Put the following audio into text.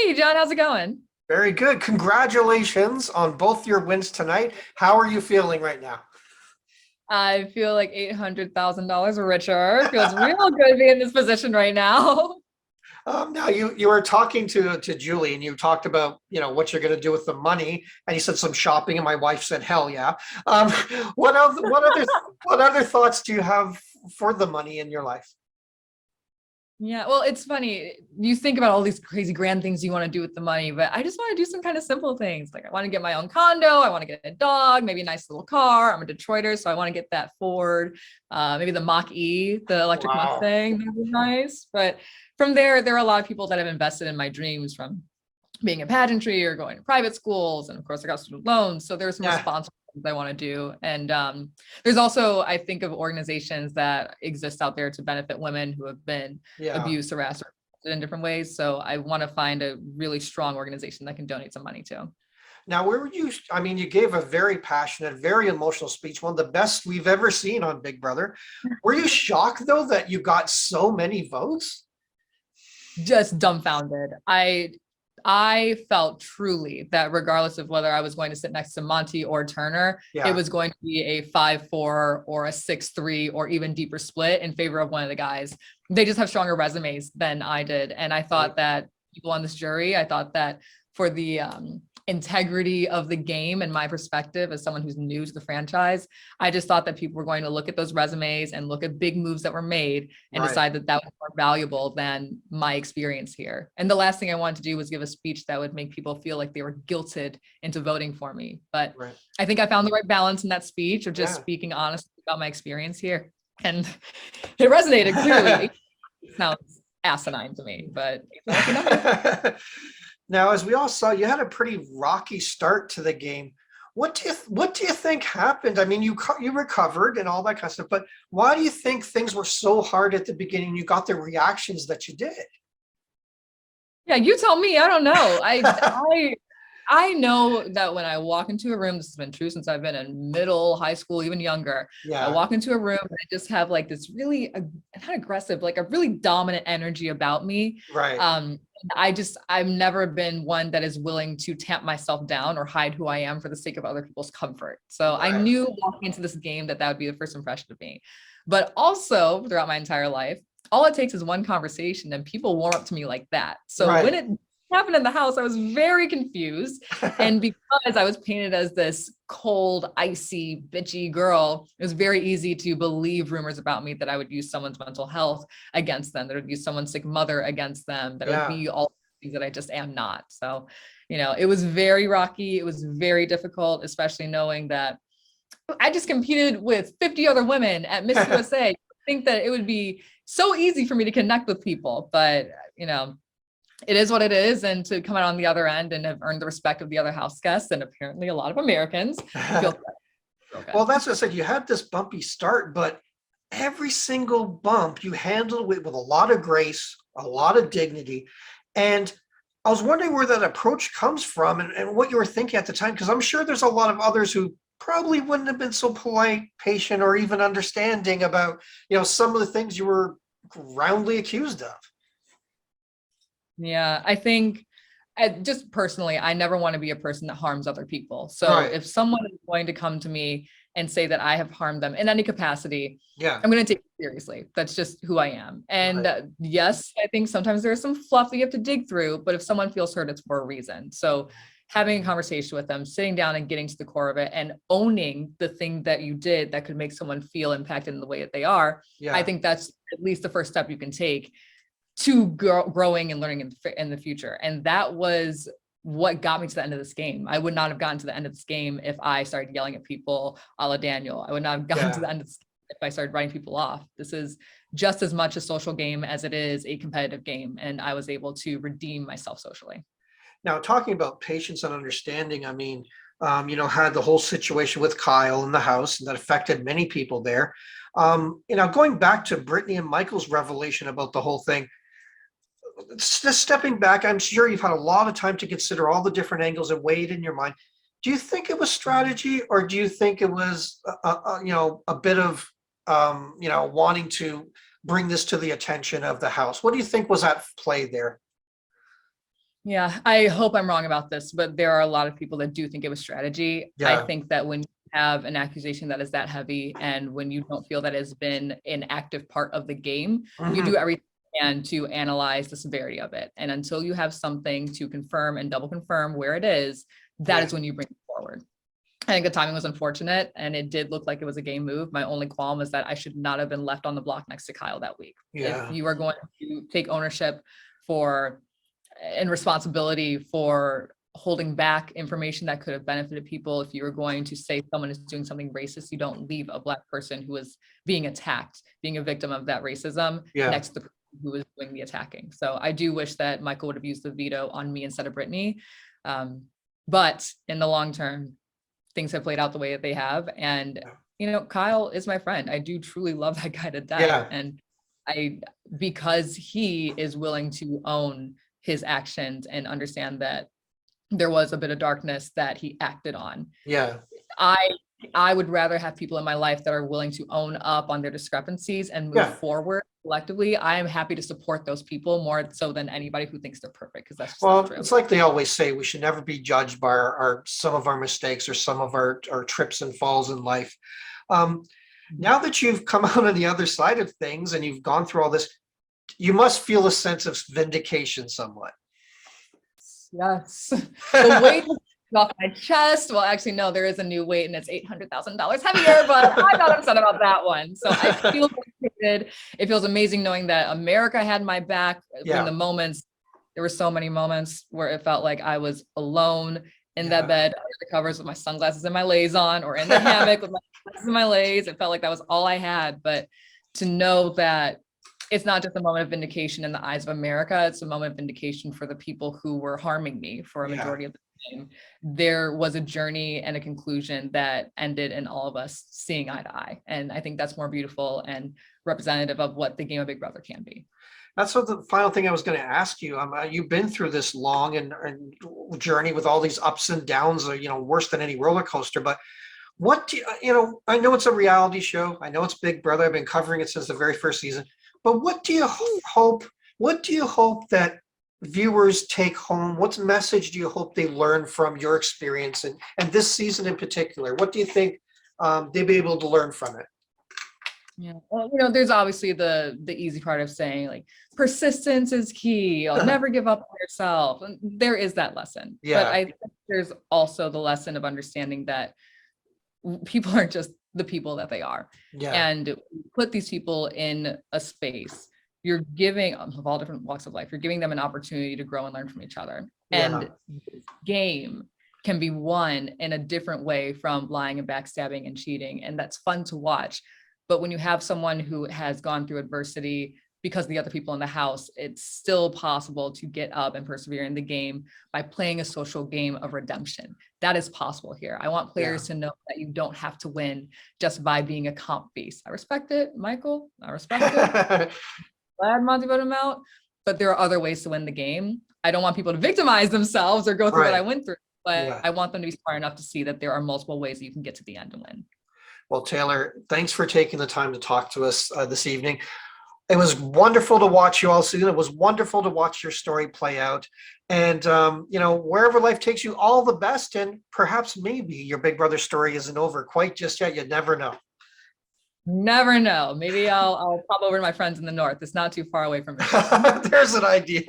Hey, John, how's it going? Very good. Congratulations on both your wins tonight. How are you feeling right now? I feel like $800,000 richer. Feels real good being in this position right now. Now you were talking to Julie and you talked about what you're going to do with the money, and you said some shopping, and my wife said hell yeah. Um, what other thoughts do you have for the money in your life? Yeah, well, it's funny. You think about all these crazy grand things you want to do with the money, but I just want to do some kind of simple things. Like I want to get my own condo, I want to get a dog, maybe a nice little car. I'm a Detroiter, so I want to get that Ford, maybe the Mach E, the electric Wow. Mustang. That would be nice. But from there are a lot of people that have invested in my dreams from being a pageantry or going to private schools. And of course, I got student loans. So there's some Yeah. responsible things I want to do. And there's also, I think of organizations that exist out there to benefit women who have been Yeah. abused, harassed, or in different ways. So I want to find a really strong organization that can donate some money to. Now, where would you? I mean, you gave a very passionate, very emotional speech, one of the best we've ever seen on Big Brother. Were you shocked though that you got so many votes? Just dumbfounded. I felt truly that regardless of whether I was going to sit next to Monty or Turner, it Yeah. was going to be a 5-4 or a 6-3 or even deeper split in favor of one of the guys. They just have stronger resumes than I did. And I Right. thought that people on this jury, I thought that for the integrity of the game and my perspective as someone who's new to the franchise, I just thought that people were going to look at those resumes and look at big moves that were made and Right. decide that that was more valuable than my experience here. And the last thing I wanted to do was give a speech that would make people feel like they were guilted into voting for me. But Right. I think I found the right balance in that speech of just Yeah. speaking honestly about my experience here. And it resonated clearly. It sounds asinine to me, but it's a lucky number. Now, as we all saw, you had a pretty rocky start to the game. What do you think happened? I mean, you recovered and all that kind of stuff, but why do you think things were so hard at the beginning? You got the reactions that you did. Yeah, you tell me. I don't know. I know that when I walk into a room, this has been true since I've been in middle, high school, even younger. I Yeah. walk into a room and I just have like this really not aggressive, like a really dominant energy about me. Right. Um, I've never been one that is willing to tamp myself down or hide who I am for the sake of other people's comfort. So I Right. knew walking into this game that that would be the first impression of me. But also throughout my entire life, all it takes is one conversation and people warm up to me like that. So when Right. it happened in the house, I was very confused. And because I was painted as this cold, icy, bitchy girl, it was very easy to believe rumors about me that I would use someone's mental health against them, that would use someone's sick mother against them, that it would Yeah. be all things that I just am not. So, it was very rocky. It was very difficult, especially knowing that I just competed with 50 other women at Miss USA. I think that it would be so easy for me to connect with people, but it is what it is. And to come out on the other end and have earned the respect of the other house guests and apparently a lot of Americans feels real Well, good. that's what I said. You had this bumpy start, but every single bump you handled with a lot of grace, a lot of dignity. And I was wondering where that approach comes from, and what you were thinking at the time, because I'm sure there's a lot of others who probably wouldn't have been so polite, patient, or even understanding about, some of the things you were roundly accused of. Yeah, I think just personally, I never want to be a person that harms other people. So Right. if someone is going to come to me and say that I have harmed them in any capacity, Yeah. I'm going to take it seriously. That's just who I am. And Right. yes, I think sometimes there's some fluff that you have to dig through, but if someone feels hurt, it's for a reason. So having a conversation with them, sitting down and getting to the core of it and owning the thing that you did that could make someone feel impacted in the way that they are, I Yeah. think that's at least the first step you can take to growing and learning in the future. And that was what got me to the end of this game. I would not have gotten to the end of this game if I started yelling at people a la Daniel. I would not have gotten to Yeah. the end of this game if I started writing people off. This is just as much a social game as it is a competitive game. And I was able to redeem myself socially. Now, talking about patience and understanding, I mean, had the whole situation with Kyle in the house, and that affected many people there. Going back to Brittany and Michael's revelation about the whole thing, just stepping back, I'm sure you've had a lot of time to consider all the different angles and weigh it in your mind. Do you think it was strategy, or do you think it was, a bit of, wanting to bring this to the attention of the house? What do you think was at play there? Yeah, I hope I'm wrong about this, but there are a lot of people that do think it was strategy. I Yeah. think that when you have an accusation that is that heavy, and when you don't feel that has been an active part of the game, you Mhm. do everything you can to analyze the severity of it. And until you have something to confirm and double confirm where it is, that Yeah. is when you bring it forward. I think the timing was unfortunate, and it did look like it was a game move. My only qualm is that I should not have been left on the block next to Kyle that week. If Yeah. you are going to take ownership for and responsibility for holding back information that could have benefited people, if you were going to say someone is doing something racist, you don't leave a Black person who is being attacked, being a victim of that racism, Yeah. next to the person who was doing the attacking. So I do wish that Michael would have used the veto on me instead of Brittany. But in the long term, things have played out the way that they have. And, Kyle is my friend. I do truly love that guy to death. Yeah. And because he is willing to own his actions and understand that there was a bit of darkness that he acted on. Yeah. I would rather have people in my life that are willing to own up on their discrepancies and move Yeah. forward collectively. I am happy to support those people more so than anybody who thinks they're perfect, because that's just not Well, true. it's like they always say, we should never be judged by our some of our mistakes or some of our trips and falls in life. Now that you've come out on the other side of things and you've gone through all this, you must feel a sense of vindication somewhat. Yes. The weight off my chest. Well, actually, no, there is a new weight and it's $800,000 heavier, but I'm not upset about that one. So I feel vindicated. It feels amazing knowing that America had my back Yeah. in the moments. There were so many moments where it felt like I was alone in Yeah. that bed under the covers with my sunglasses and my lays on, or in the hammock with my sunglasses and my lays. It felt like that was all I had. But to know that it's not just a moment of vindication in the eyes of America, it's a moment of vindication for the people who were harming me for a Yeah. majority of the time. There was a journey and a conclusion that ended in all of us seeing eye to eye. And I think that's more beautiful and representative of what the game of Big Brother can be. That's what the final thing I was going to ask you. You've been through this long and journey with all these ups and downs, worse than any roller coaster. But what do I know it's a reality show. I know it's Big Brother. I've been covering it since the very first season. But what do you hope? What do you hope that viewers take home? What message do you hope they learn from your experience and this season in particular? What do you think they'll be able to learn from it? Yeah. Well, there's obviously the easy part of saying like persistence is key. You'll never give up on yourself. And there is that lesson. Yeah. But I think there's also the lesson of understanding that people aren't just the people that they are. Yeah. And put these people in a space. You're giving of all different walks of life, you're giving them an opportunity to grow and learn from each other. Yeah. And this game can be won in a different way from lying and backstabbing and cheating. And that's fun to watch. But when you have someone who has gone through adversity because of the other people in the house, it's still possible to get up and persevere in the game by playing a social game of redemption. That is possible here. I want players to know that you don't have to win just by being a comp beast. I respect it, Michael. I respect it. Glad Monty voted him out, but there are other ways to win the game. I don't want people to victimize themselves or go through what I went through, but I want them to be smart enough to see that there are multiple ways that you can get to the end and win. Well, Taylor, thanks for taking the time to talk to us this evening. It was wonderful to watch you all season. It was wonderful to watch your story play out. And, wherever life takes you, all the best. And perhaps maybe your Big Brother story isn't over quite just yet. You never know. Never know. Maybe I'll pop over to my friends in the north. It's not too far away from me. There's an idea.